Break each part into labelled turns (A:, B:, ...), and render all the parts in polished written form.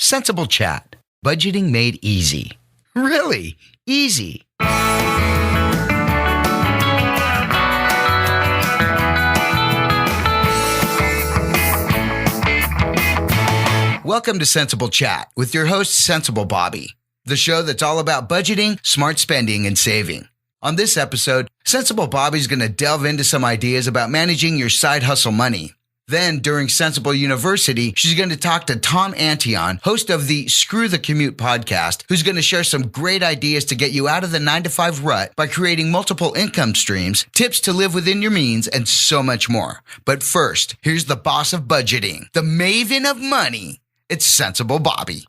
A: Sensible Chat. Budgeting made easy. Really easy. Welcome to Sensible Chat with your host, Sensible Bobby, the show that's all about budgeting, smart spending, and saving. On this episode, Sensible Bobby's going to delve into some ideas about managing your side hustle money. Then, during Sensible University, she's going to talk to Tom Antion, host of the Screw the Commute podcast, who's going to share some great ideas to get you out of the 9-to-5 rut by creating multiple income streams, tips to live within your means, and so much more. But first, here's the boss of budgeting, the maven of money. It's Sensible Bobby.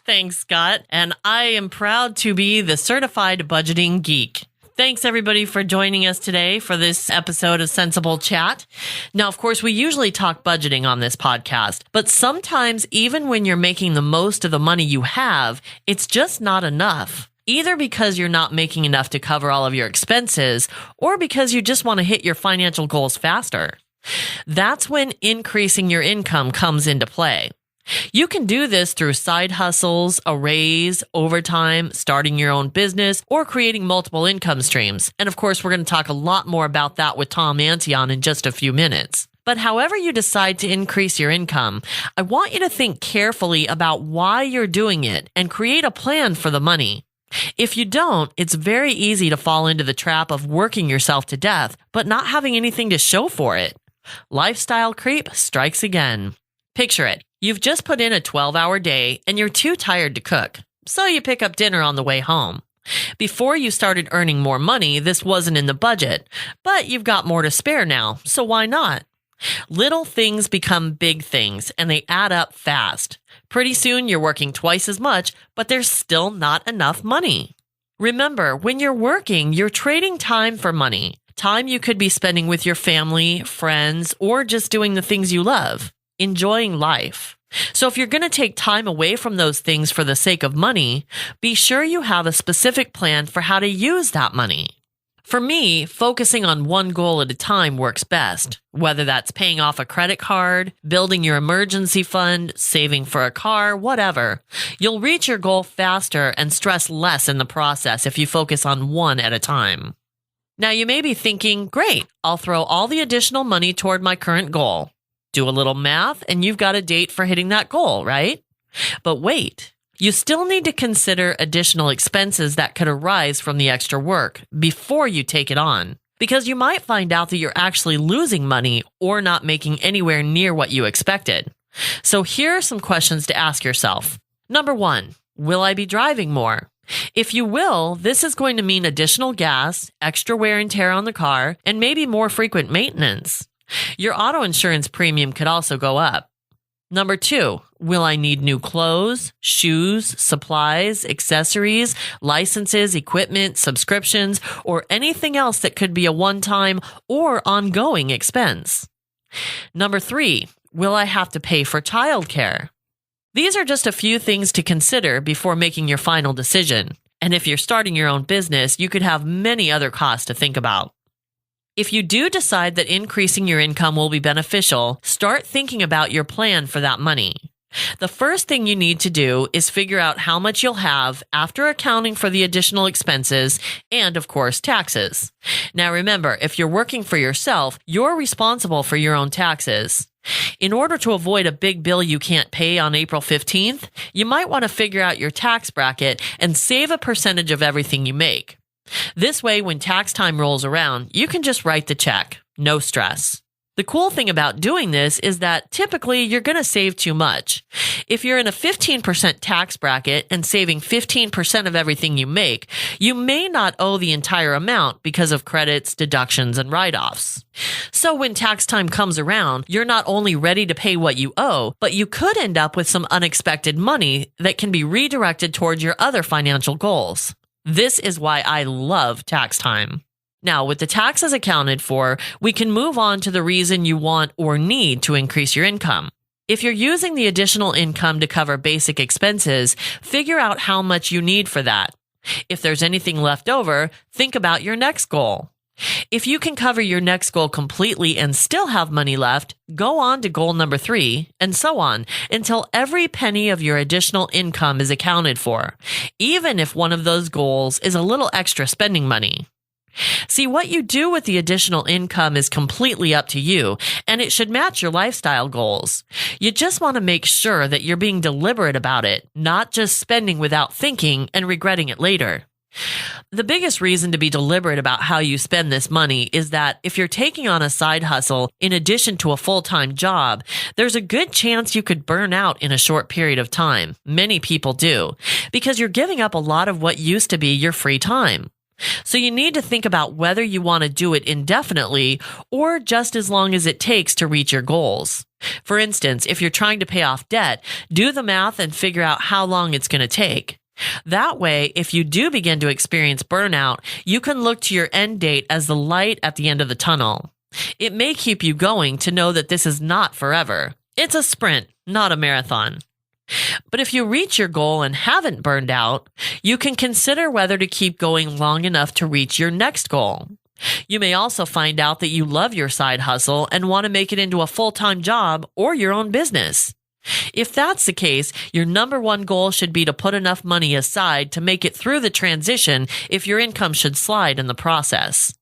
B: Thanks, Scott. And I am proud to be the certified budgeting geek. Thanks, everybody, for joining us today for this episode of Sensible Chat. Now, of course, we usually talk budgeting on this podcast, but sometimes even when you're making the most of the money you have, it's just not enough. Either because you're not making enough to cover all of your expenses, or because you just want to hit your financial goals faster. That's when increasing your income comes into play. You can do this through side hustles, a raise, overtime, starting your own business, or creating multiple income streams. And of course, we're going to talk a lot more about that with Tom Antion in just a few minutes. But however you decide to increase your income, I want you to think carefully about why you're doing it and create a plan for the money. If you don't, it's very easy to fall into the trap of working yourself to death, but not having anything to show for it. Lifestyle creep strikes again. Picture it. You've just put in a 12-hour day and you're too tired to cook, so you pick up dinner on the way home. Before you started earning more money, this wasn't in the budget, but you've got more to spare now, so why not? Little things become big things, and they add up fast. Pretty soon you're working twice as much, but there's still not enough money. Remember, when you're working, you're trading time for money. Time you could be spending with your family, friends, or just doing the things you love. Enjoying life. So if you're going to take time away from those things for the sake of money, be sure you have a specific plan for how to use that money. For me, focusing on one goal at a time works best, whether that's paying off a credit card, building your emergency fund, saving for a car, whatever. You'll reach your goal faster and stress less in the process if you focus on one at a time. Now you may be thinking, great, I'll throw all the additional money toward my current goal. Do a little math and you've got a date for hitting that goal, right? But wait, you still need to consider additional expenses that could arise from the extra work before you take it on, because you might find out that you're actually losing money or not making anywhere near what you expected. So here are some questions to ask yourself. Number 1, will I be driving more? If you will, this is going to mean additional gas, extra wear and tear on the car, and maybe more frequent maintenance. Your auto insurance premium could also go up. Number 2, will I need new clothes, shoes, supplies, accessories, licenses, equipment, subscriptions, or anything else that could be a one-time or ongoing expense? Number 3, will I have to pay for childcare? These are just a few things to consider before making your final decision. And if you're starting your own business, you could have many other costs to think about. If you do decide that increasing your income will be beneficial, start thinking about your plan for that money. The first thing you need to do is figure out how much you'll have after accounting for the additional expenses and, of course, taxes. Now remember, if you're working for yourself, you're responsible for your own taxes. In order to avoid a big bill you can't pay on April 15th, you might want to figure out your tax bracket and save a percentage of everything you make. This way, when tax time rolls around, you can just write the check. No stress. The cool thing about doing this is that typically you're going to save too much. If you're in a 15% tax bracket and saving 15% of everything you make, you may not owe the entire amount because of credits, deductions, and write-offs. So when tax time comes around, you're not only ready to pay what you owe, but you could end up with some unexpected money that can be redirected towards your other financial goals. This is why I love tax time. Now, with the taxes accounted for, we can move on to the reason you want or need to increase your income. If you're using the additional income to cover basic expenses, figure out how much you need for that. If there's anything left over, think about your next goal. If you can cover your next goal completely and still have money left, go on to goal number 3, and so on, until every penny of your additional income is accounted for, even if one of those goals is a little extra spending money. See, what you do with the additional income is completely up to you, and it should match your lifestyle goals. You just want to make sure that you're being deliberate about it, not just spending without thinking and regretting it later. The biggest reason to be deliberate about how you spend this money is that if you're taking on a side hustle in addition to a full-time job, there's a good chance you could burn out in a short period of time. Many people do, because you're giving up a lot of what used to be your free time. So you need to think about whether you want to do it indefinitely or just as long as it takes to reach your goals. For instance, if you're trying to pay off debt, do the math and figure out how long it's going to take. That way, if you do begin to experience burnout, you can look to your end date as the light at the end of the tunnel. It may keep you going to know that this is not forever. It's a sprint, not a marathon. But if you reach your goal and haven't burned out, you can consider whether to keep going long enough to reach your next goal. You may also find out that you love your side hustle and want to make it into a full-time job or your own business. If that's the case, your number one goal should be to put enough money aside to make it through the transition if your income should slide in the process.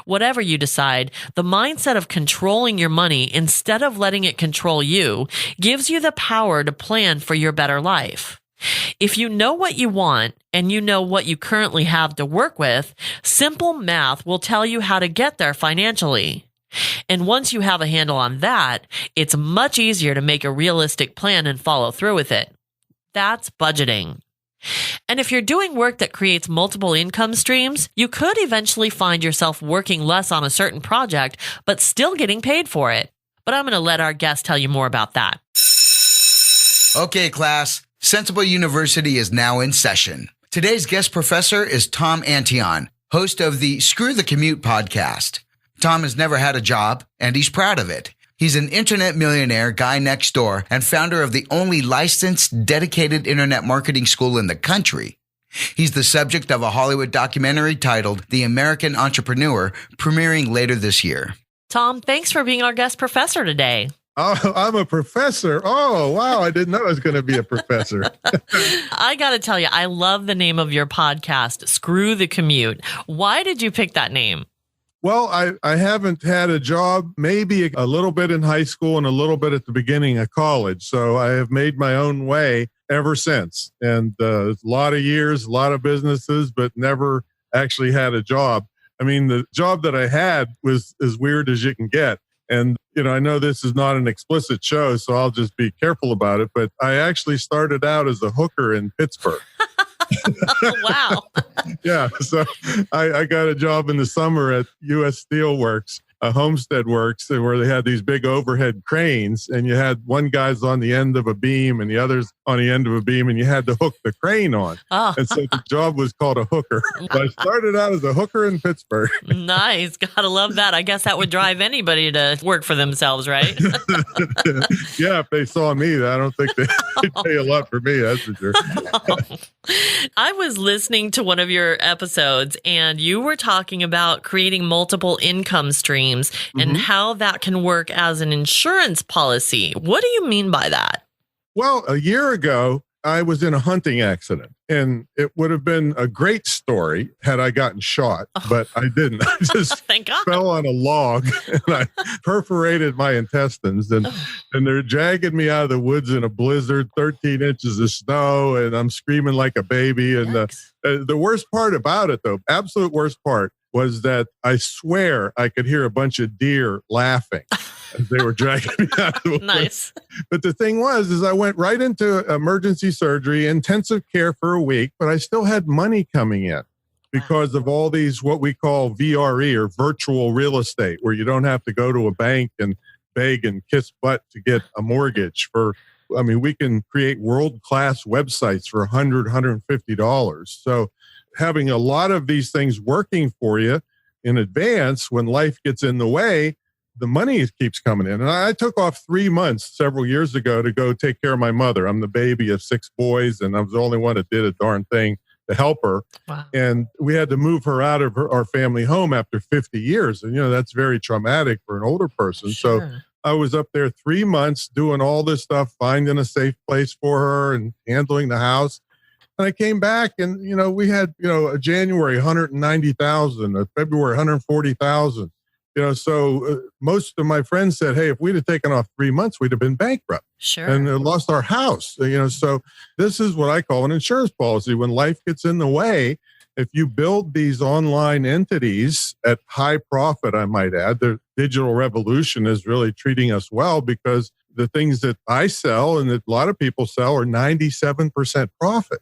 B: Whatever you decide, the mindset of controlling your money instead of letting it control you gives you the power to plan for your better life. If you know what you want and you know what you currently have to work with, simple math will tell you how to get there financially. And once you have a handle on that, it's much easier to make a realistic plan and follow through with it. That's budgeting. And if you're doing work that creates multiple income streams, you could eventually find yourself working less on a certain project, but still getting paid for it. But I'm going to let our guest tell you more about that.
A: Okay, class. Sensible University is now in session. Today's guest professor is Tom Antion, host of the Screw the Commute podcast. Tom has never had a job, and he's proud of it. He's an internet millionaire guy next door and founder of the only licensed, dedicated internet marketing school in the country. He's the subject of a Hollywood documentary titled The American Entrepreneur, premiering later this year.
B: Tom, thanks for being our guest professor today.
C: Oh, I'm a professor. Oh, wow. I didn't know I was going to be a professor.
B: I got to tell you, I love the name of your podcast, Screw the Commute. Why did you pick that name?
C: Well, I haven't had a job, maybe a little bit in high school and a little bit at the beginning of college. So I have made my own way ever since. And a lot of years, a lot of businesses, but never actually had a job. I mean, the job that I had was as weird as you can get. And, I know this is not an explicit show, so I'll just be careful about it. But I actually started out as a hooker in Pittsburgh.
B: Wow.
C: Yeah. So I got a job in the summer at U.S. Steel Works, Homestead Works, where they had these big overhead cranes, and you had one guy's on the end of a beam and the other's on the end of a beam, and you had to hook the crane on.
B: Oh.
C: And so the job was called a hooker. But I started out as a hooker in Pittsburgh.
B: Nice. Gotta love that. I guess that would drive anybody to work for themselves, right?
C: Yeah, if they saw me, I don't think they'd pay a lot for me, that's for sure.
B: I was listening to one of your episodes, and you were talking about creating multiple income streams and how that can work as an insurance policy. What do you mean by that?
C: Well, a year ago, I was in a hunting accident, and it would have been a great story had I gotten shot, but I didn't. I just
B: Thank God.
C: fell on a log and I perforated my intestines, and they're dragging me out of the woods in a blizzard, 13 inches of snow, and I'm screaming like a baby. And the worst part about it, though, absolute worst part, was that I swear I could hear a bunch of deer laughing as they were dragging me out of the woods.
B: Nice.
C: But the thing is I went right into emergency surgery, intensive care for a week, but I still had money coming in because of all these, what we call VRE or virtual real estate, where you don't have to go to a bank and beg and kiss butt to get a mortgage we can create world-class websites for $100, $150. So having a lot of these things working for you in advance when life gets in the way, the money keeps coming in. And I took off 3 months several years ago to go take care of my mother. I'm the baby of 6 boys, and I was the only one that did a darn thing to help her.
B: Wow.
C: And we had to move her out of our family home after 50 years. And, that's very traumatic for an older person. So
B: Sure.
C: I was up there 3 months doing all this stuff, finding a safe place for her and handling the house. And I came back and, we had, a January 190,000, a February 140,000. So most of my friends said, hey, if we'd have taken off 3 months, we'd have been bankrupt
B: Sure.
C: and lost our house. So this is what I call an insurance policy. When life gets in the way, if you build these online entities at high profit, I might add, the digital revolution is really treating us well, because the things that I sell and that a lot of people sell are 97% profit.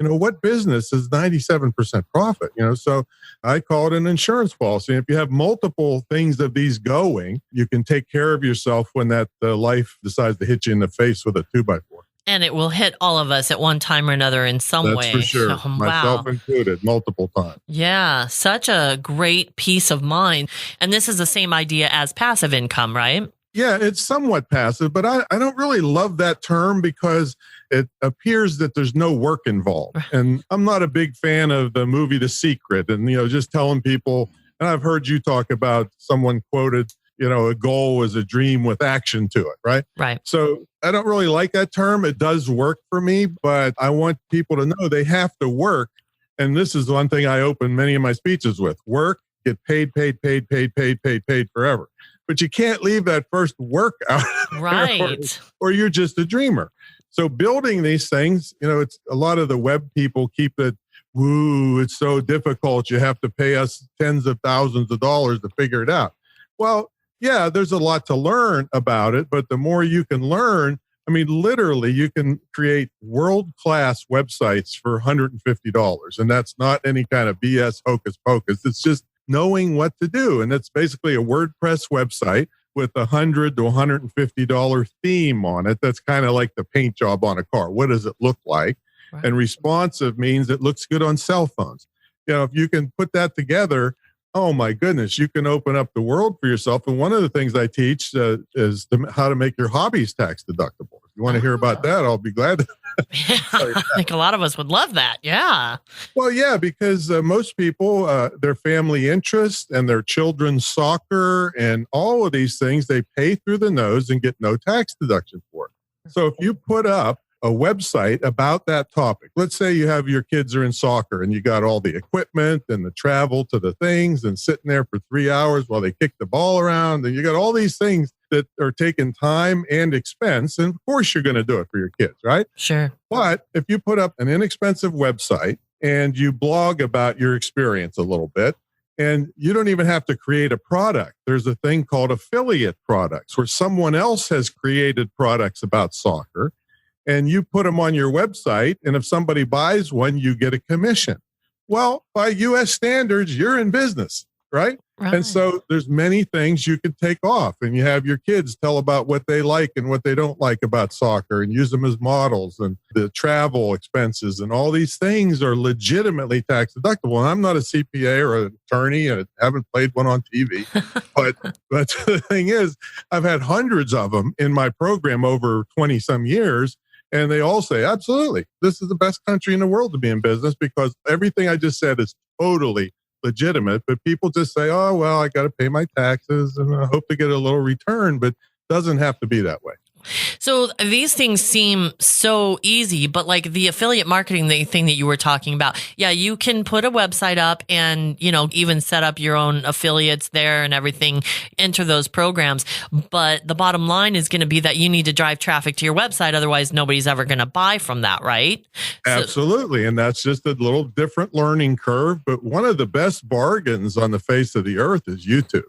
C: What business is 97% profit? So I call it an insurance policy. And if you have multiple things of these going, you can take care of yourself when that life decides to hit you in the face with a 2x4.
B: And it will hit all of us at one time or another in some
C: That's
B: way.
C: for sure.
B: Oh,
C: Myself
B: wow.
C: included, multiple times.
B: Yeah, such a great peace of mind. And this is the same idea as passive income, right?
C: Yeah, it's somewhat passive, but I don't really love that term because it appears that there's no work involved. And I'm not a big fan of the movie The Secret and, just telling people, and I've heard you talk about, someone quoted, a goal is a dream with action to it, right?
B: Right.
C: So I don't really like that term. It does work for me, but I want people to know they have to work. And this is one thing I open many of my speeches with: work, get paid forever. But you can't leave that first work out,
B: Right.
C: or you're just a dreamer. So building these things, it's a lot of the web people keep it, it's so difficult. You have to pay us tens of thousands of dollars to figure it out. Well, yeah, there's a lot to learn about it, but the more you can learn, literally you can create world-class websites for $150. And that's not any kind of BS hocus pocus. It's just knowing what to do. And it's basically a WordPress website with $100 to $150 theme on it. That's kind of like the paint job on a car. What does it look like? Right. And responsive means it looks good on cell phones. If you can put that together, oh my goodness, you can open up the world for yourself. And one of the things I teach is how to make your hobbies tax deductible. If you want to hear about that, I'll be glad to.
B: Yeah, I think a lot of us would love that. Yeah.
C: Well, yeah, because most people, their family interest and their children's soccer and all of these things, they pay through the nose and get no tax deduction for it. So if you put up a website about that topic, let's say you have your kids are in soccer and you got all the equipment and the travel to the things and sitting there for 3 hours while they kick the ball around, and you got all these things that are taking time and expense. And of course you're going to do it for your kids, right?
B: Sure.
C: But if you put up an inexpensive website and you blog about your experience a little bit, and you don't even have to create a product. There's a thing called affiliate products where someone else has created products about soccer, and you put them on your website. And if somebody buys one, you get a commission. Well, by US standards, you're in business, right?
B: Right.
C: And so there's many things you can take off, and you have your kids tell about what they like and what they don't like about soccer and use them as models, and the travel expenses and all these things are legitimately tax deductible. And I'm not a CPA or an attorney. I haven't played one on TV, but the thing is, I've had hundreds of them in my program over 20 some years. And they all say, absolutely, this is the best country in the world to be in business, because everything I just said is totally legitimate. But people just say, oh, well, I got to pay my taxes and I hope to get a little return, but it doesn't have to be that way.
B: So these things seem so easy, but like the affiliate marketing thing that you were talking about, yeah, you can put a website up and, even set up your own affiliates there and everything, enter those programs. But the bottom line is going to be that you need to drive traffic to your website. Otherwise, nobody's ever going to buy from that, right?
C: Absolutely. And that's just a little different learning curve. But one of the best bargains on the face of the earth is YouTube.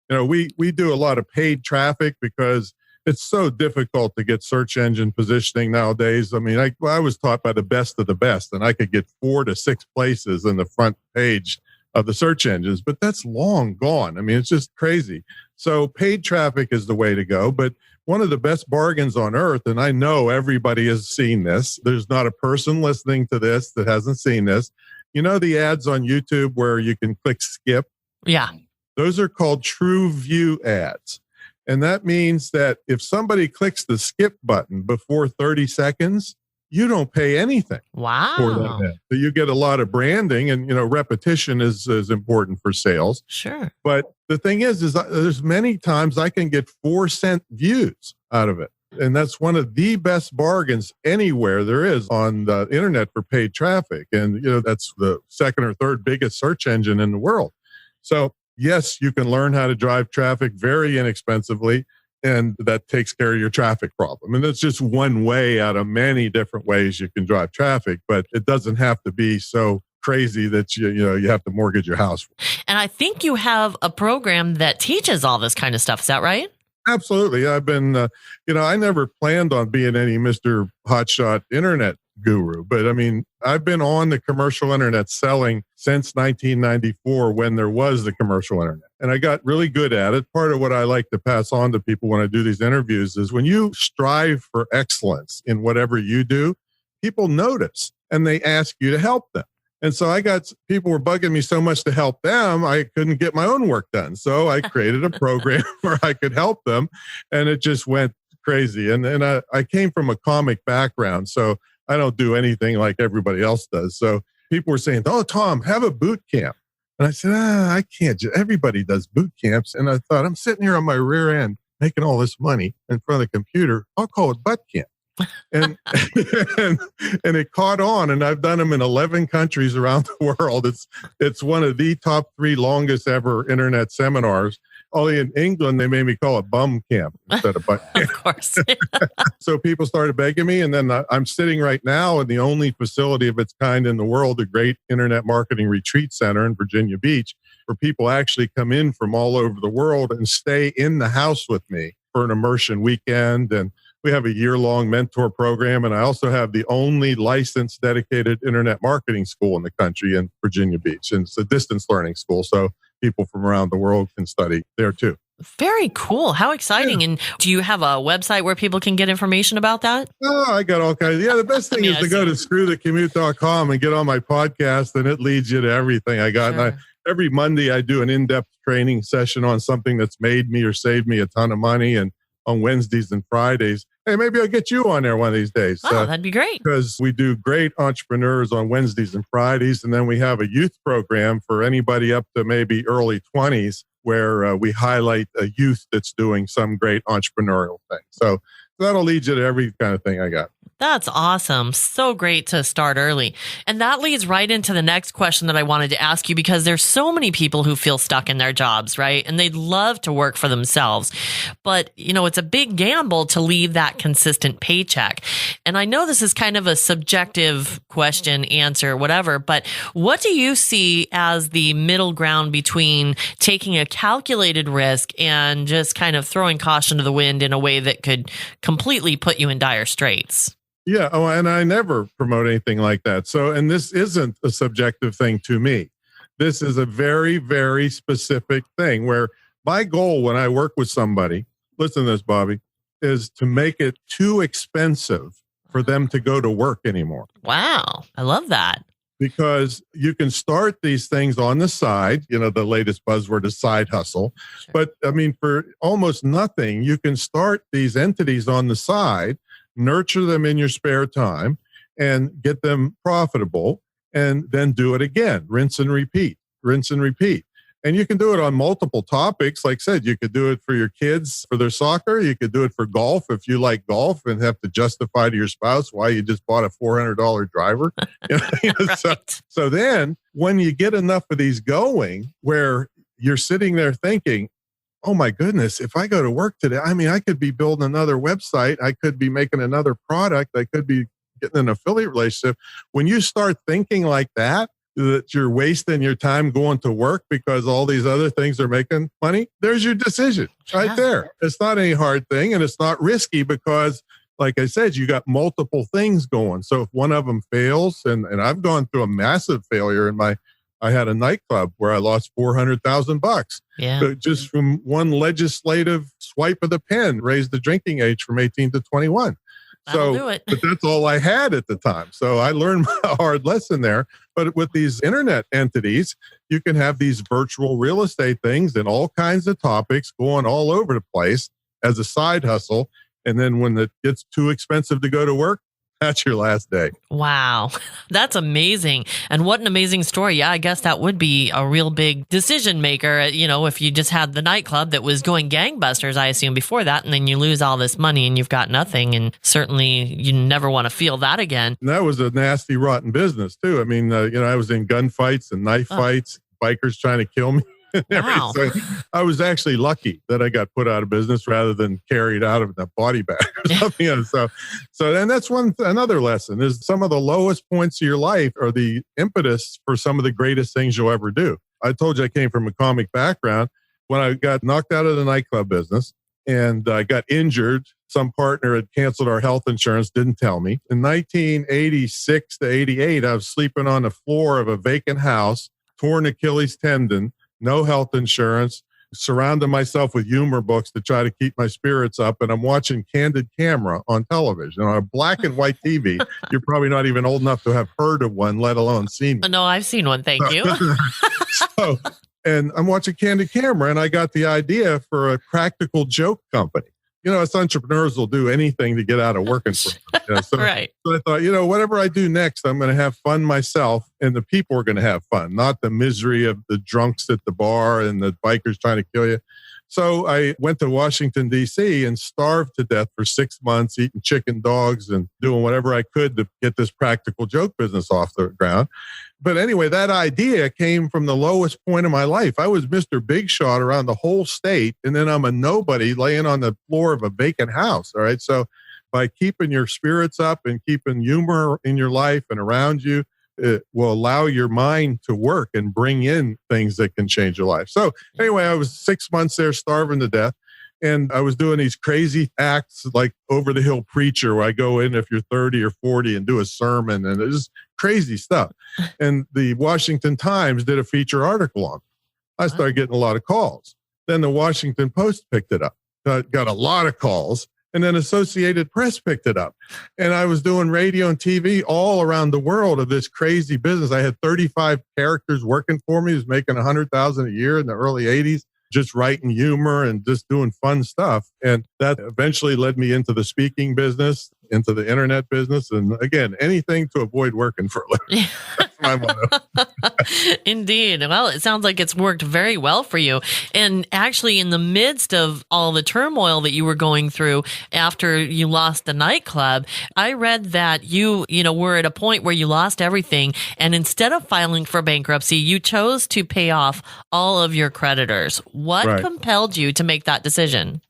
C: We do a lot of paid traffic because it's so difficult to get search engine positioning nowadays. I was taught by the best of the best, and I could get 4 to 6 places in the front page of the search engines, but that's long gone. It's just crazy. So paid traffic is the way to go. But one of the best bargains on earth, and I know everybody has seen this, there's not a person listening to this that hasn't seen this. The ads on YouTube where you can click skip?
B: Yeah.
C: Those are called true view ads. And that means that if somebody clicks the skip button before 30 seconds, you don't pay anything for that
B: Wow.
C: ad. So you get a lot of branding, and repetition is important for sales.
B: Sure.
C: But the thing is there's many times I can get 4-cent views out of it. And that's one of the best bargains anywhere there is on the internet for paid traffic. And, that's the second or third biggest search engine in the world. So yes, you can learn how to drive traffic very inexpensively, and that takes care of your traffic problem. And that's just one way out of many different ways you can drive traffic, but it doesn't have to be so crazy that you have to mortgage your house.
B: And I think you have a program that teaches all this kind of stuff. Is that right?
C: Absolutely. I've been, I never planned on being any Mr. Hotshot internet guru, but I mean, I've been on the commercial internet selling since 1994 when there was the commercial internet. And I got really good at it. Part of what I like to pass on to people when I do these interviews is when you strive for excellence in whatever you do, people notice and they ask you to help them. And so people were bugging me so much to help them, I couldn't get my own work done. So I created a program where I could help them, and it just went crazy. And I came from a comic background, so I don't do anything like everybody else does. So people were saying, "Oh, Tom, have a boot camp." And I said, I can't. Everybody does boot camps. And I thought, I'm sitting here on my rear end making all this money in front of the computer. I'll call it butt camp. And, and it caught on, and I've done them in 11 countries around the world. It's one of the top 3 longest ever internet seminars. Only in England, they made me call it bum camp instead of butt camp.
B: Of course.
C: So people started begging me, and then I'm sitting right now in the only facility of its kind in the world, a great internet marketing retreat center in Virginia Beach, where people actually come in from all over the world and stay in the house with me for an immersion weekend. And we have a year-long mentor program, and I also have the only licensed dedicated internet marketing school in the country in Virginia Beach. And it's a distance learning school, so people from around the world can study there too.
B: Very cool. How exciting. Yeah. And do you have a website where people can get information about that?
C: Oh, I got all kinds. Yeah, the best thing is to go to screwthecommute.com and get on my podcast, and it leads you to everything I got. Sure. And every Monday I do an in-depth training session on something that's made me or saved me a ton of money. And on Wednesdays and Fridays, hey, maybe I'll get you on there one of these days.
B: Oh, that'd be great.
C: Because we do great entrepreneurs on Wednesdays and Fridays. And then we have a youth program for anybody up to maybe early 20s where we highlight a youth that's doing some great entrepreneurial thing. So that'll lead you to every kind of thing I got.
B: That's awesome. So great to start early. And that leads right into the next question that I wanted to ask you, because there's so many people who feel stuck in their jobs, right? And they'd love to work for themselves. But, it's a big gamble to leave that consistent paycheck. And I know this is kind of a subjective question, answer, whatever, but what do you see as the middle ground between taking a calculated risk and just kind of throwing caution to the wind in a way that could completely put you in dire straits?
C: Yeah. Oh, and I never promote anything like that. So, and this isn't a subjective thing to me. This is a very, very specific thing where my goal when I work with somebody, listen to this, Bobby, is to make it too expensive for them to go to work anymore.
B: Wow. I love that.
C: Because you can start these things on the side, the latest buzzword is side hustle. Sure. But I mean, for almost nothing, you can start these entities on the side, nurture them in your spare time, and get them profitable, and then do it again. Rinse and repeat. And you can do it on multiple topics. Like I said, you could do it for your kids, for their soccer. You could do it for golf if you like golf and have to justify to your spouse why you just bought a $400 driver.
B: Right.
C: So then when you get enough of these going where you're sitting there thinking, oh my goodness, if I go to work today, I mean, I could be building another website. I could be making another product. I could be getting an affiliate relationship. When you start thinking like that you're wasting your time going to work because all these other things are making money, there's your decision right there. It's not any hard thing, and it's not risky because, like I said, you got multiple things going. So if one of them fails, and I've gone through a massive failure I had a nightclub where I lost $400,000.
B: Yeah.
C: So just from one legislative swipe of the pen, raised the drinking age from 18 to 21.
B: That'll do it.
C: But that's all I had at the time. So I learned a hard lesson there. But with these internet entities, you can have these virtual real estate things and all kinds of topics going all over the place as a side hustle. And then when it gets too expensive to go to work, That's your last day.
B: Wow. That's amazing. And what an amazing story. Yeah, I guess that would be a real big decision maker. If you just had the nightclub that was going gangbusters, I assume, before that, and then you lose all this money and you've got nothing. And certainly you never want to feel that again.
C: And that was a nasty, rotten business, too. I mean, I was in gunfights and knife fights, bikers trying to kill me.
B: Wow.
C: So I was actually lucky that I got put out of business rather than carried out of the body bag or something. And and that's another lesson is some of the lowest points of your life are the impetus for some of the greatest things you'll ever do. I told you I came from a comic background. When I got knocked out of the nightclub business and I got injured, some partner had canceled our health insurance, didn't tell me. In 1986 to 88, I was sleeping on the floor of a vacant house, torn Achilles tendon, no health insurance, surrounded myself with humor books to try to keep my spirits up. And I'm watching Candid Camera on television on a black and white TV. You're probably not even old enough to have heard of one, let alone seen one.
B: No, I've seen one. Thank you.
C: And I'm watching Candid Camera and I got the idea for a practical joke company. Us entrepreneurs will do anything to get out of working for them.
B: Right.
C: So I thought, whatever I do next, I'm going to have fun myself and the people are going to have fun, not the misery of the drunks at the bar and the bikers trying to kill you. So I went to Washington, D.C. and starved to death for 6 months, eating chicken dogs and doing whatever I could to get this practical joke business off the ground. But anyway, that idea came from the lowest point of my life. I was Mr. Big Shot around the whole state, and then I'm a nobody laying on the floor of a vacant house. All right. So by keeping your spirits up and keeping humor in your life and around you, it will allow your mind to work and bring in things that can change your life. So anyway, I was 6 months there starving to death. And I was doing these crazy acts like Over the Hill Preacher, where I go in if you're 30 or 40 and do a sermon, and it was crazy stuff. And the Washington Times did a feature article on it. I started getting a lot of calls. Then the Washington Post picked it up. Got a lot of calls. And then Associated Press picked it up. And I was doing radio and TV all around the world of this crazy business. I had 35 characters working for me. I was making $100,000 a year in the early 80s. Just writing humor and just doing fun stuff. And that eventually led me into the speaking business, into the internet business. And again, anything to avoid working for a living. That's my motto.
B: Indeed. Well, it sounds like it's worked very well for you. And actually, in the midst of all the turmoil that you were going through after you lost the nightclub, I read that you were at a point where you lost everything. And instead of filing for bankruptcy, you chose to pay off all of your creditors. What compelled you to make that decision?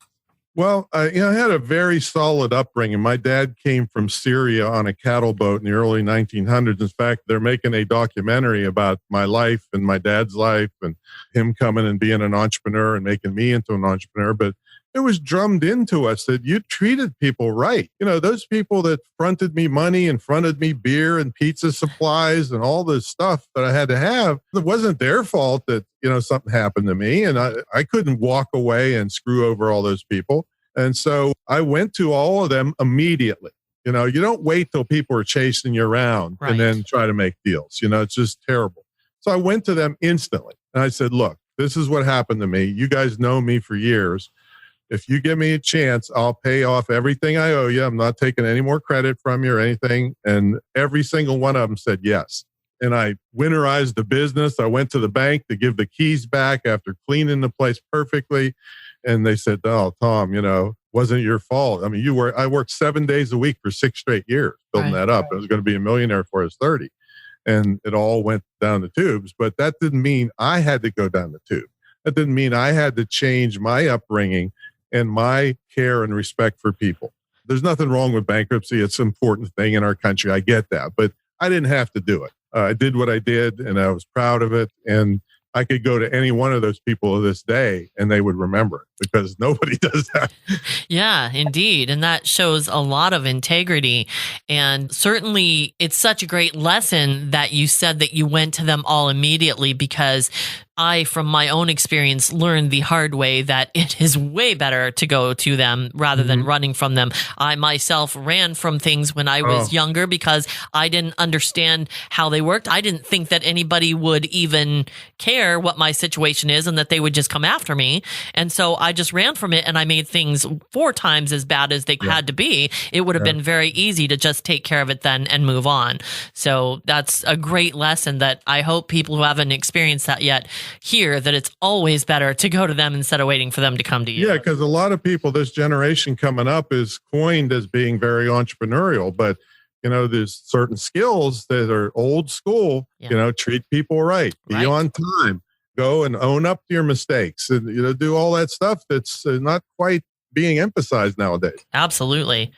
C: Well, I had a very solid upbringing. My dad came from Syria on a cattle boat in the early 1900s. In fact, they're making a documentary about my life and my dad's life and him coming and being an entrepreneur and making me into an entrepreneur. But it was drummed into us that you treated people right. Those people that fronted me money and fronted me beer and pizza supplies and all this stuff that I had to have, it wasn't their fault that, something happened to me. And I couldn't walk away and screw over all those people. And so I went to all of them immediately. You don't wait till people are chasing you around and then try to make deals. It's just terrible. So I went to them instantly. And I said, look, this is what happened to me. You guys know me for years. If you give me a chance, I'll pay off everything I owe you. I'm not taking any more credit from you or anything. And every single one of them said yes. And I winterized the business. I went to the bank to give the keys back after cleaning the place perfectly. And they said, oh, Tom, wasn't your fault. I mean, I worked 7 days a week for 6 straight years building that up. I was going to be a millionaire before I was 30. And it all went down the tubes. But that didn't mean I had to go down the tube. That didn't mean I had to change my upbringing and my care and respect for people. There's nothing wrong with bankruptcy. It's an important thing in our country. I get that. But I didn't have to do it. I did what I did, and I was proud of it. And I could go to any one of those people of this day and they would remember it because nobody does that.
B: Yeah, indeed. And that shows a lot of integrity. And certainly it's such a great lesson that you said that you went to them all immediately because I, from my own experience, learned the hard way that it is way better to go to them rather than running from them. I myself ran from things when I was younger because I didn't understand how they worked. I didn't think that anybody would even care what my situation is and that they would just come after me. And so I just ran from it, and I made things 4 times as bad as they had to be. It would have been very easy to just take care of it then and move on. So that's a great lesson that I hope people who haven't experienced that yet hear, that it's always better to go to them instead of waiting for them to come to you.
C: Yeah, because a lot of people, this generation coming up is coined as being very entrepreneurial, but there's certain skills that are old school. Treat people right, be on time, go and own up to your mistakes, and do all that stuff that's not quite being emphasized nowadays.
B: Absolutely.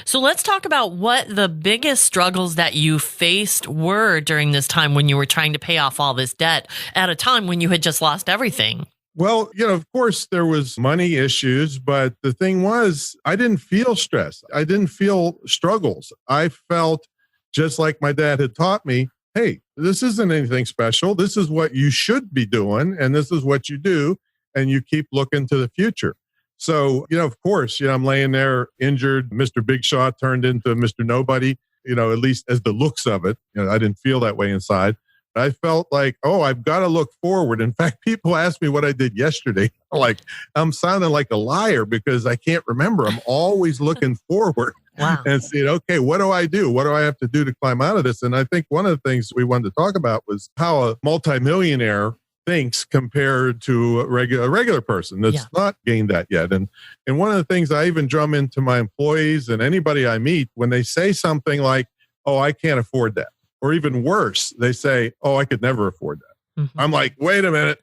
B: So let's talk about what the biggest struggles that you faced were during this time when you were trying to pay off all this debt at a time when you had just lost everything.
C: Well, of course there was money issues, but the thing was, I didn't feel stress. I didn't feel struggles. I felt just like my dad had taught me, hey, this isn't anything special. This is what you should be doing, and this is what you do, and you keep looking to the future. So, of course, I'm laying there injured. Mr. Big Shot turned into Mr. Nobody, at least as the looks of it. I didn't feel that way inside. I felt like, I've got to look forward. In fact, people ask me what I did yesterday. Like, I'm sounding like a liar because I can't remember. I'm always looking forward and saying, okay, what do I do? What do I have to do to climb out of this? And I think one of the things we wanted to talk about was how a multimillionaire thinks compared to a regular person that's not gained that yet. And one of the things I even drum into my employees and anybody I meet, when they say something like, I can't afford that. Or even worse, they say, I could never afford that. I'm like, wait a minute,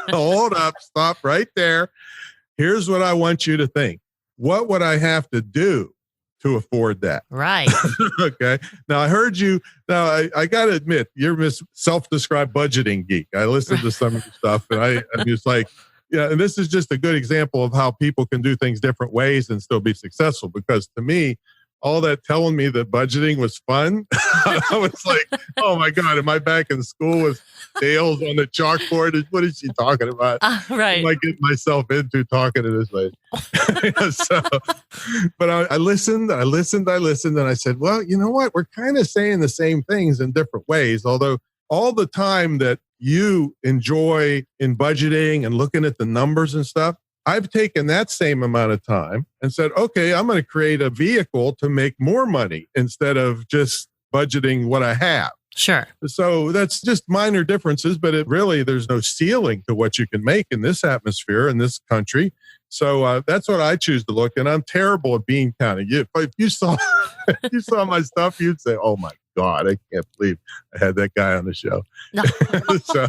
C: hold up, stop right there. Here's what I want you to think. What would I have to do to afford that?
B: Right.
C: Okay. Now I heard you. Now I got to admit, you're Miss Self-Described Budgeting Geek. I listened to some of your stuff, and I'm just like, and this is just a good example of how people can do things different ways and still be successful. Because to me, all that telling me that budgeting was fun, I was like, oh my God, am I back in school with nails on the chalkboard? What is she talking about?
B: Right.
C: Am I getting myself into talking to this lady? But I listened, and I said, well, you know what? We're kind of saying the same things in different ways, although all the time that you enjoy in budgeting and looking at the numbers and stuff, I've taken that same amount of time and said, okay, I'm going to create a vehicle to make more money instead of just budgeting what I have.
B: Sure.
C: So that's just minor differences, but there's no ceiling to what you can make in this atmosphere, in this country. So that's what I choose to look. And I'm terrible at bean counting. If you saw my stuff, you'd say, oh my God, I can't believe I had that guy on the show.
B: No.
C: So,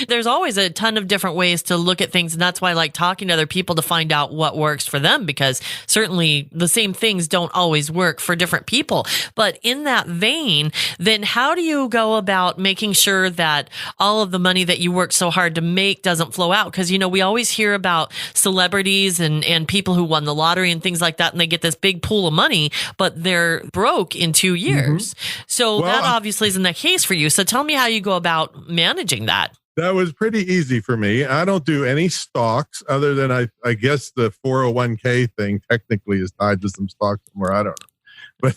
B: there's always a ton of different ways to look at things. And that's why I like talking to other people to find out what works for them, because certainly the same things don't always work for different people. But in that vein, then how do you go about making sure that all of the money that you work so hard to make doesn't flow out? Because, we always hear about celebrities and people who won the lottery and things like that, and they get this big pool of money, but they're broke in 2 years. So that obviously isn't the case for you. So tell me how you go about managing that.
C: That was pretty easy for me. I don't do any stocks other than I guess the 401k thing technically is tied to some stocks somewhere. I don't know.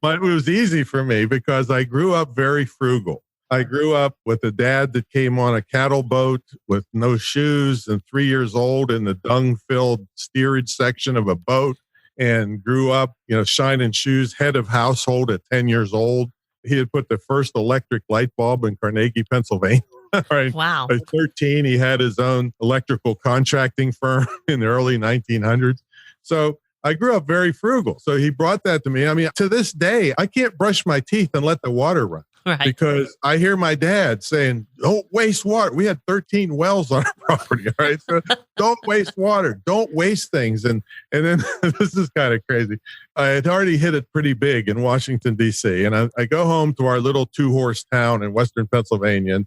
C: But it was easy for me because I grew up very frugal. I grew up with a dad that came on a cattle boat with no shoes and 3 years old in the dung-filled steerage section of a boat, and grew up, shining shoes, head of household at 10 years old. He had put the first electric light bulb in Carnegie, Pennsylvania. Right.
B: Wow.
C: At 13, he had his own electrical contracting firm in the early 1900s. So I grew up very frugal. So he brought that to me. I mean, to this day, I can't brush my teeth and let the water run.
B: Right.
C: Because I hear my dad saying, don't waste water. We had 13 wells on our property, right? So don't waste water. Don't waste things. And then this is kind of crazy. I had already hit it pretty big in Washington, D.C. And I go home to our little 2-horse town in Western Pennsylvania.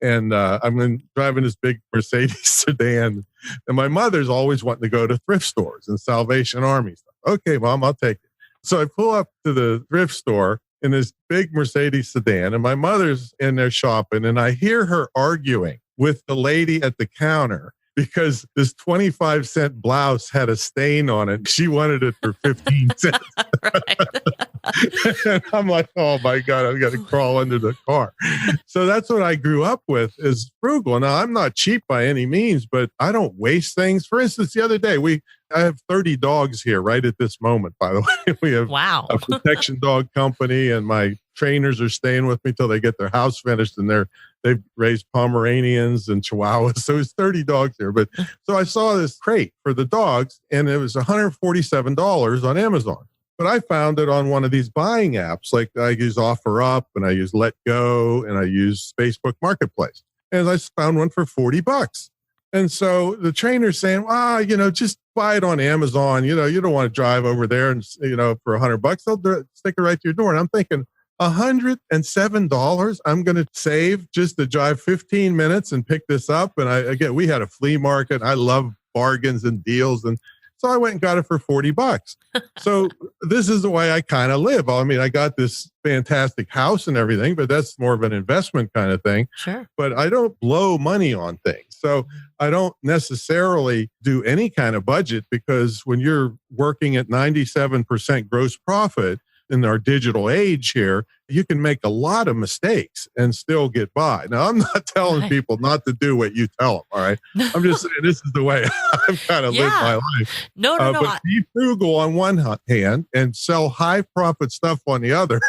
C: And I'm driving this big Mercedes sedan. And my mother's always wanting to go to thrift stores and Salvation Army stuff. Okay, Mom, I'll take it. So I pull up to the thrift store in this big Mercedes sedan, and my mother's in there shopping, and I hear her arguing with the lady at the counter because this 25-cent blouse had a stain on it. She wanted it for 15 cents. And I'm like, oh my God, I've got to crawl under the car. So that's what I grew up with, is frugal. Now, I'm not cheap by any means, but I don't waste things. For instance, the other day, I have 30 dogs here right at this moment, by the way. We have a protection dog company, and my trainers are staying with me till they get their house finished, and they've raised Pomeranians and Chihuahuas. So it's 30 dogs here. But so I saw this crate for the dogs, and it was $147 on Amazon. But I found it on one of these buying apps. Like I use OfferUp, and I use Let Go, and I use Facebook Marketplace. And I found one for $40. And so the trainer's saying, just buy it on Amazon. You don't want to drive over there and, for $100, they'll stick it right to your door. And I'm thinking, $107 I'm going to save just to drive 15 minutes and pick this up. And we had a flea market. I love bargains and deals. And so I went and got it for $40. So this is the way I kind of live. I mean, I got this fantastic house and everything, but that's more of an investment kind of thing.
B: Sure.
C: But I don't blow money on things. So I don't necessarily do any kind of budget, because when you're working at 97% gross profit in our digital age here, you can make a lot of mistakes and still get by. Now, I'm not telling people not to do what you tell them, all right? I'm just saying this is the way I've kind of lived my life.
B: No.
C: But be frugal on one hand and sell high profit stuff on the other,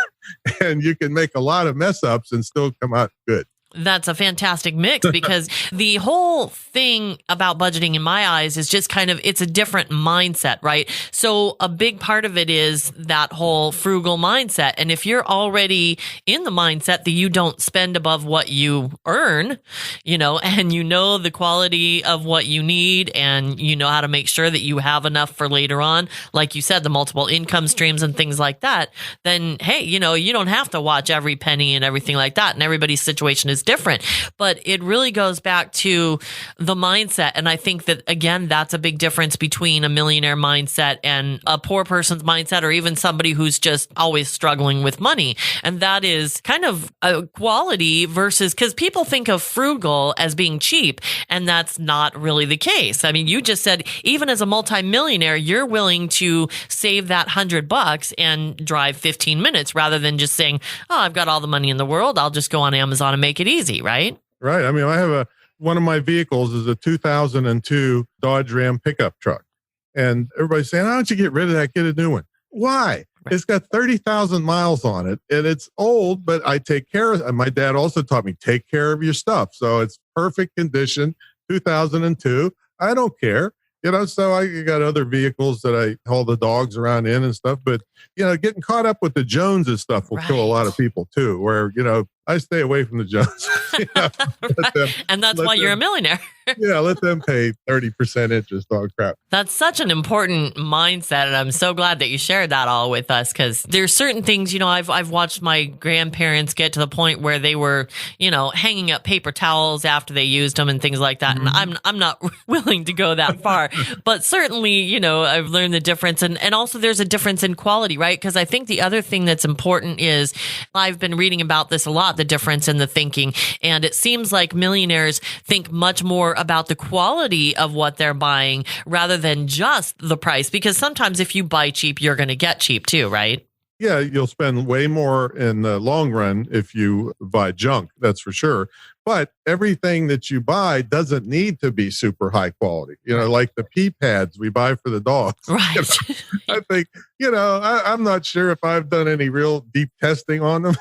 C: and you can make a lot of mess ups and still come out good.
B: That's a fantastic mix, because the whole thing about budgeting in my eyes is just it's a different mindset, right? So a big part of it is that whole frugal mindset. And if you're already in the mindset that you don't spend above what you earn, and the quality of what you need, and you know how to make sure that you have enough for later on, like you said, the multiple income streams and things like that, then, hey, you don't have to watch every penny and everything like that. And everybody's situation is different, but it really goes back to the mindset. And I think that, again, that's a big difference between a millionaire mindset and a poor person's mindset, or even somebody who's just always struggling with money. And that is kind of a quality versus, because people think of frugal as being cheap, and that's not really the case. I mean, you just said, even as a multimillionaire, you're willing to save that $100 and drive 15 minutes rather than just saying, oh, I've got all the money in the world, I'll just go on Amazon and make it easy, right?
C: Right. I mean, I have one of my vehicles is a 2002 Dodge Ram pickup truck. And everybody's saying, why don't you get rid of that, get a new one? Why? Right. It's got 30,000 miles on it, and it's old, but I take care of it. And my dad also taught me, take care of your stuff. So it's perfect condition, 2002. I don't care. So I got other vehicles that I haul the dogs around in and stuff. But, getting caught up with the Joneses stuff will kill a lot of people too, where, I stay away from the Joneses.
B: And that's why you're a millionaire.
C: Let them pay 30% interest on crap.
B: That's such an important mindset. And I'm so glad that you shared that all with us, because there's certain things, I've watched my grandparents get to the point where they were, hanging up paper towels after they used them and things like that. Mm-hmm. And I'm not willing to go that far, but certainly, I've learned the difference. And also there's a difference in quality, right? Because I think the other thing that's important is, I've been reading about this a lot, the difference in the thinking. And it seems like millionaires think much more about the quality of what they're buying rather than just the price. Because sometimes if you buy cheap, you're going to get cheap too, right?
C: Yeah, you'll spend way more in the long run if you buy junk, that's for sure. But everything that you buy doesn't need to be super high quality. Like the pee pads we buy for the dogs.
B: Right.
C: I think, I'm not sure if I've done any real deep testing on them,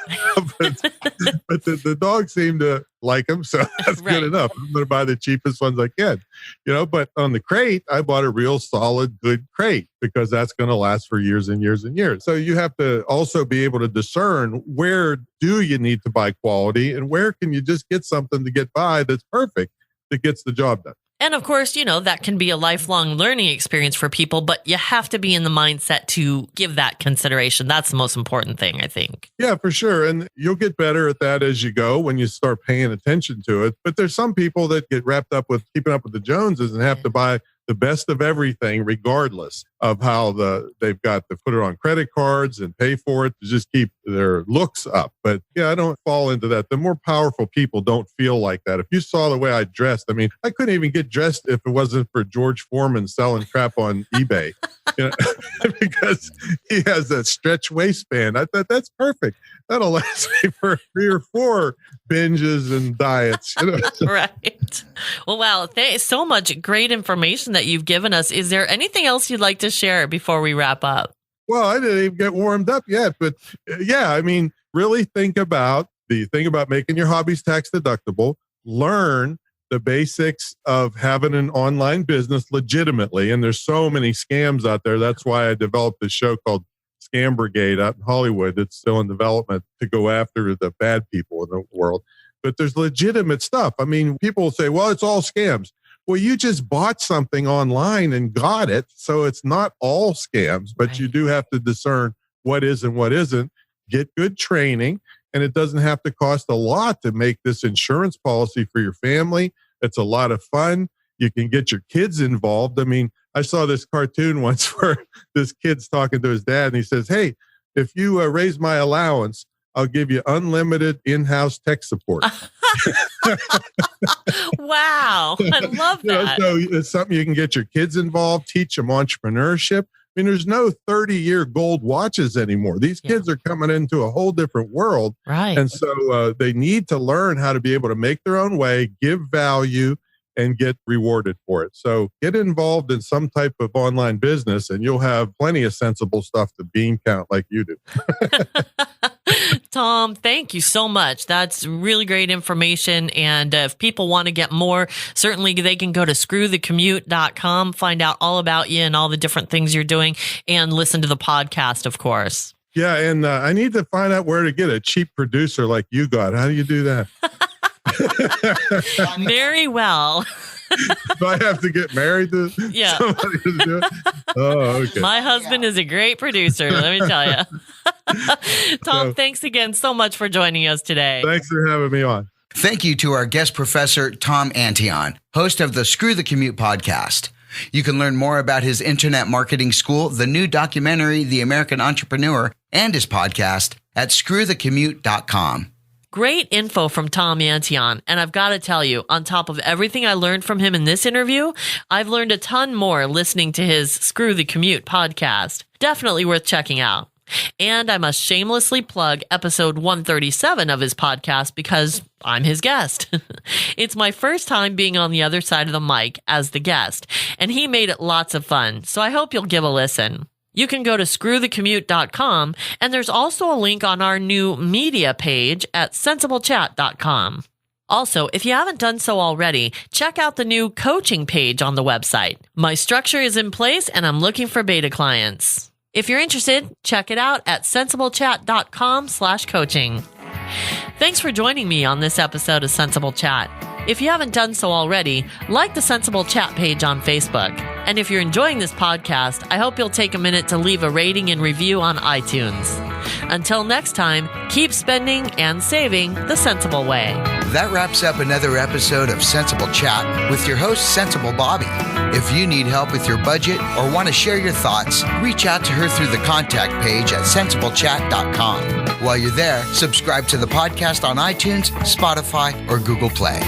C: but the dogs seem to like them. So that's good enough. I'm going to buy the cheapest ones I can, but on the crate, I bought a real solid, good crate, because that's going to last for years and years and years. So you have to also be able to discern, where do you need to buy quality and where can you just get something to get by that's perfect, that gets the job done.
B: And of course, that can be a lifelong learning experience for people, but you have to be in the mindset to give that consideration. That's the most important thing, I think.
C: Yeah, for sure. And you'll get better at that as you go when you start paying attention to it. But there's some people that get wrapped up with keeping up with the Joneses and have to buy the best of everything, regardless of how they've got to put it on credit cards and pay for it to just keep their looks up. But yeah, I don't fall into that. The more powerful people don't feel like that. If you saw the way I dressed, I mean, I couldn't even get dressed if it wasn't for George Foreman selling crap on eBay, because he has that stretch waistband. I thought that's perfect. That'll last me for 3 or 4 binges and diets.
B: Right. Well, wow. Thanks so much great information that you've given us. Is there anything else you'd like to share before we wrap up?
C: Well, I didn't even get warmed up yet, but yeah, I mean, really think about making your hobbies tax deductible. Learn the basics of having an online business legitimately. And there's so many scams out there. That's why I developed this show called Scam Brigade out in Hollywood. It's still in development to go after the bad people in the world. But there's legitimate stuff. I mean, people will say, well, it's all scams. Well, you just bought something online and got it. So it's not all scams, but right. You do have to discern what is and what isn't. Get good training. And it doesn't have to cost a lot to make this insurance policy for your family. It's a lot of fun. You can get your kids involved. I mean, I saw this cartoon once where this kid's talking to his dad and he says, hey, if you raise my allowance, I'll give you unlimited in-house tech support.
B: Wow. I love that.
C: So it's something you can get your kids involved, teach them entrepreneurship. I mean, there's no 30-year gold watches anymore. These kids are coming into a whole different world.
B: Right.
C: And so they need to learn how to be able to make their own way, give value, and get rewarded for it. So get involved in some type of online business and you'll have plenty of sensible stuff to bean count like you do.
B: Tom, thank you so much. That's really great information. And if people want to get more, certainly they can go to screwthecommute.com, find out all about you and all the different things you're doing, and listen to the podcast, of course.
C: Yeah, and I need to find out where to get a cheap producer like you got. How do you do that?
B: Very well.
C: Do I have to get married to somebody to do it? Oh, okay.
B: My husband is a great producer, let me tell you. Tom, thanks again so much for joining us today.
C: Thanks for having me on.
A: Thank you to our guest professor, Tom Antion, host of the Screw the Commute podcast. You can learn more about his internet marketing school, the new documentary, The American Entrepreneur, and his podcast at screwthecommute.com.
B: Great info from Tom Antion. And I've got to tell you, on top of everything I learned from him in this interview, I've learned a ton more listening to his Screw the Commute podcast. Definitely worth checking out. And I must shamelessly plug episode 137 of his podcast because I'm his guest. It's my first time being on the other side of the mic as the guest, and he made it lots of fun. So I hope you'll give a listen. You can go to screwthecommute.com, and there's also a link on our new media page at sensiblechat.com. Also, if you haven't done so already, check out the new coaching page on the website. My structure is in place, and I'm looking for beta clients. If you're interested, check it out at sensiblechat.com/coaching. Thanks for joining me on this episode of Sensible Chat. If you haven't done so already, like the Sensible Chat page on Facebook. And if you're enjoying this podcast, I hope you'll take a minute to leave a rating and review on iTunes. Until next time, keep spending and saving the sensible way.
A: That wraps up another episode of Sensible Chat with your host, Sensible Bobby. If you need help with your budget or want to share your thoughts, reach out to her through the contact page at sensiblechat.com. While you're there, subscribe to the podcast on iTunes, Spotify, or Google Play.